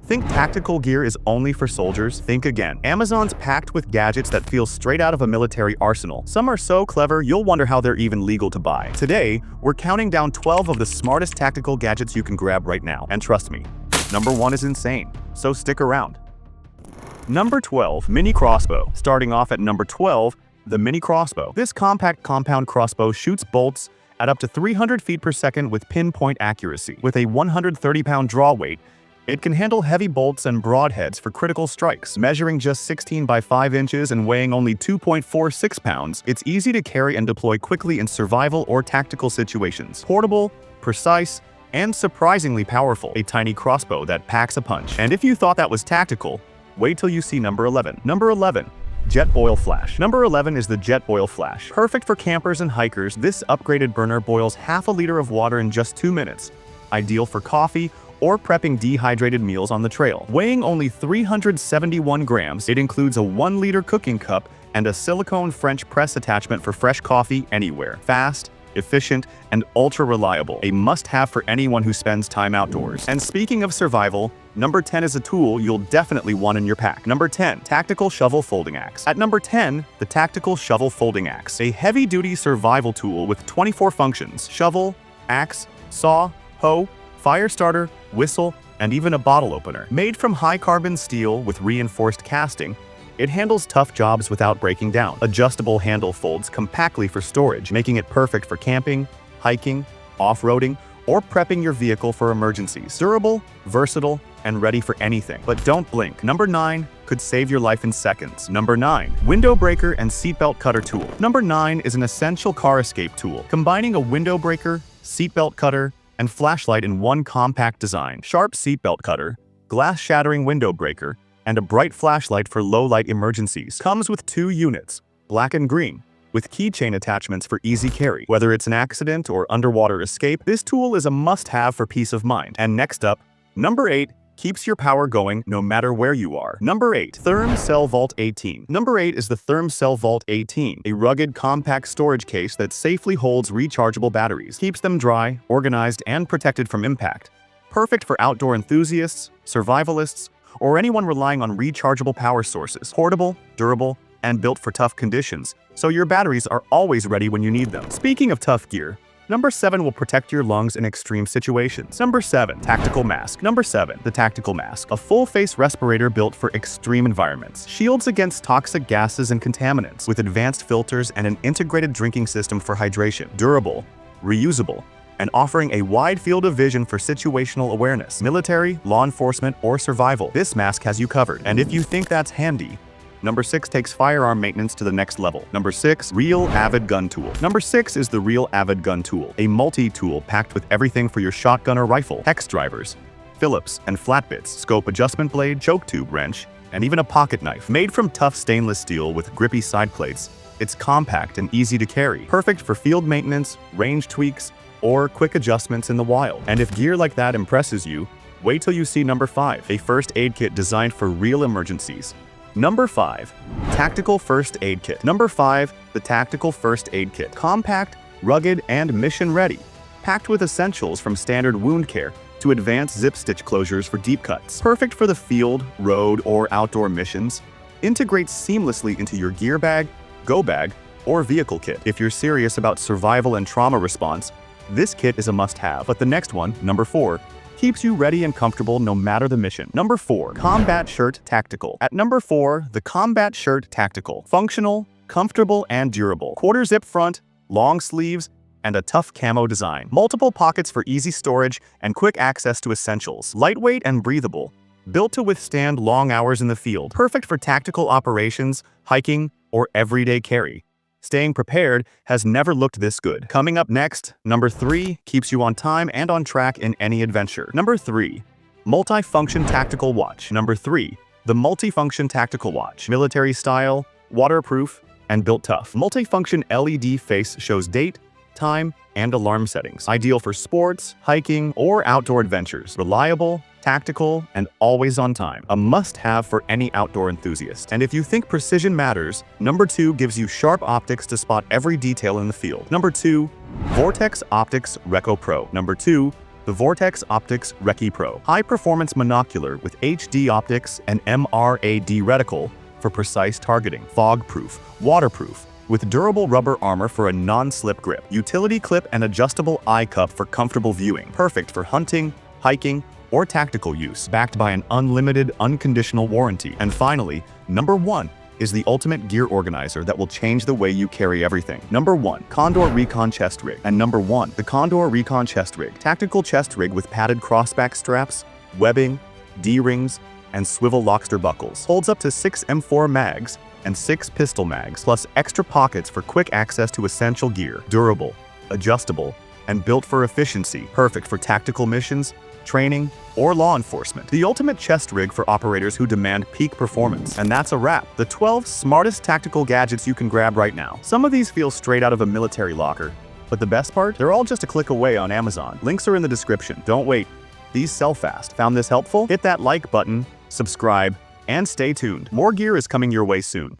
Think tactical gear is only for soldiers? Think again. Amazon's packed with gadgets that feel straight out of a military arsenal. Some are so clever, you'll wonder how they're even legal to buy. Today, we're counting down 12 of the smartest tactical gadgets you can grab right now. And trust me, number 1 is insane, so stick around. Number 12. Mini Crossbow. Starting off at number 12, the Mini Crossbow. This compact compound crossbow shoots bolts at up to 300 feet per second with pinpoint accuracy. With a 130-pound draw weight, it can handle heavy bolts and broadheads for critical strikes. Measuring just 16 by 5 inches and weighing only 2.46 pounds, it's easy to carry and deploy quickly in survival or tactical situations. Portable, precise, and surprisingly powerful. A tiny crossbow that packs a punch. And if you thought that was tactical, wait till you see number 11. Number 11. Jetboil Flash. Number 11 is the Jetboil Flash. Perfect for campers and hikers, this upgraded burner boils half a liter of water in just 2 minutes. Ideal for coffee or prepping dehydrated meals on the trail. Weighing only 371 grams, it includes a 1-liter cooking cup and a silicone French press attachment for fresh coffee anywhere. Fast, efficient, and ultra-reliable. A must-have for anyone who spends time outdoors. And speaking of survival, number 10 is a tool you'll definitely want in your pack. Number 10. Tactical Shovel Folding Axe. At number 10, the Tactical Shovel Folding Axe. A heavy-duty survival tool with 24 functions. Shovel, axe, saw, hoe, fire starter, whistle, and even a bottle opener. Made from high-carbon steel with reinforced casting, it handles tough jobs without breaking down. Adjustable handle folds compactly for storage, making it perfect for camping, hiking, off-roading, or prepping your vehicle for emergencies. Durable, versatile, and ready for anything. But don't blink. Number 9 could save your life in seconds. Number 9. Window breaker and seatbelt cutter tool. Number 9 is an essential car escape tool, combining a window breaker, seatbelt cutter, and flashlight in one compact design. Sharp seatbelt cutter, glass-shattering window breaker, and a bright flashlight for low-light emergencies. Comes with 2 units, black and green, with keychain attachments for easy carry. Whether it's an accident or underwater escape, this tool is a must-have for peace of mind. And next up, number 8 keeps your power going no matter where you are. Number 8. Thyrm CellVault-18. Number 8 is the Thyrm CellVault-18, a rugged, compact storage case that safely holds rechargeable batteries, keeps them dry, organized, and protected from impact. Perfect for outdoor enthusiasts, survivalists, or anyone relying on rechargeable power sources. Portable, durable, and built for tough conditions, so your batteries are always ready when you need them. Speaking of tough gear, number 7 will protect your lungs in extreme situations. Number 7. Tactical Mask. Number 7. The Tactical Mask. A full-face respirator built for extreme environments. Shields against toxic gases and contaminants, with advanced filters and an integrated drinking system for hydration. Durable, reusable, and offering a wide field of vision for situational awareness. Military, law enforcement, or survival, this mask has you covered. And if you think that's handy, number 6 takes firearm maintenance to the next level. Number 6. Real Avid Gun Tool. Number 6 is the Real Avid Gun Tool, a multi-tool packed with everything for your shotgun or rifle. Hex drivers, Phillips and flat bits, scope adjustment blade, choke tube wrench, and even a pocket knife. Made from tough stainless steel with grippy side plates, it's compact and easy to carry. Perfect for field maintenance, range tweaks, or quick adjustments in the wild. And if gear like that impresses you, wait till you see number 5, a first aid kit designed for real emergencies. Number 5. Tactical First Aid Kit. Number 5. The Tactical First Aid Kit. Compact, rugged, and mission-ready. Packed with essentials from standard wound care to advanced zip stitch closures for deep cuts. Perfect for the field, road, or outdoor missions. Integrates seamlessly into your gear bag, go bag, or vehicle kit. If you're serious about survival and trauma response, this kit is a must-have. But the next one, number 4, keeps you ready and comfortable no matter the mission. Number 4. Combat Shirt Tactical. At number 4, the Combat Shirt Tactical. Functional, comfortable, and durable. Quarter zip front, long sleeves, and a tough camo design. Multiple pockets for easy storage and quick access to essentials. Lightweight and breathable. Built to withstand long hours in the field. Perfect for tactical operations, hiking, or everyday carry. Staying prepared has never looked this good. Coming up next, number 3 keeps you on time and on track in any adventure. Number 3. Multi-Function Tactical Watch. Number 3. The Multi-Function Tactical Watch. Military style, waterproof, and built tough. Multi-function LED face shows date, time, and alarm settings. Ideal for sports, hiking, or outdoor adventures. Reliable, tactical, and always on time. A must-have for any outdoor enthusiast. And if you think precision matters, number 2 gives you sharp optics to spot every detail in the field. Number 2. Vortex Optics Recce Pro. Number 2. The Vortex Optics Recce Pro. High-performance monocular with HD optics and MRAD reticle for precise targeting. Fog-proof, waterproof, with durable rubber armor for a non-slip grip. Utility clip and adjustable eye cup for comfortable viewing. Perfect for hunting, hiking, or tactical use. Backed by an unlimited, unconditional warranty. And finally, number 1 is the ultimate gear organizer that will change the way you carry everything. Number 1, Condor Recon Chest Rig. And number 1, the Condor Recon Chest Rig. Tactical chest rig with padded crossback straps, webbing, D-rings, and swivel lockster buckles. Holds up to 6 M4 mags and 6 pistol mags, plus extra pockets for quick access to essential gear. Durable, adjustable, and built for efficiency. Perfect for tactical missions, training, or law enforcement. The ultimate chest rig for operators who demand peak performance. And that's a wrap. The 12 smartest tactical gadgets you can grab right now. Some of these feel straight out of a military locker, but the best part? They're all just a click away on Amazon. Links are in the description. Don't wait. These sell fast. Found this helpful? Hit that like button, subscribe, and stay tuned. More gear is coming your way soon.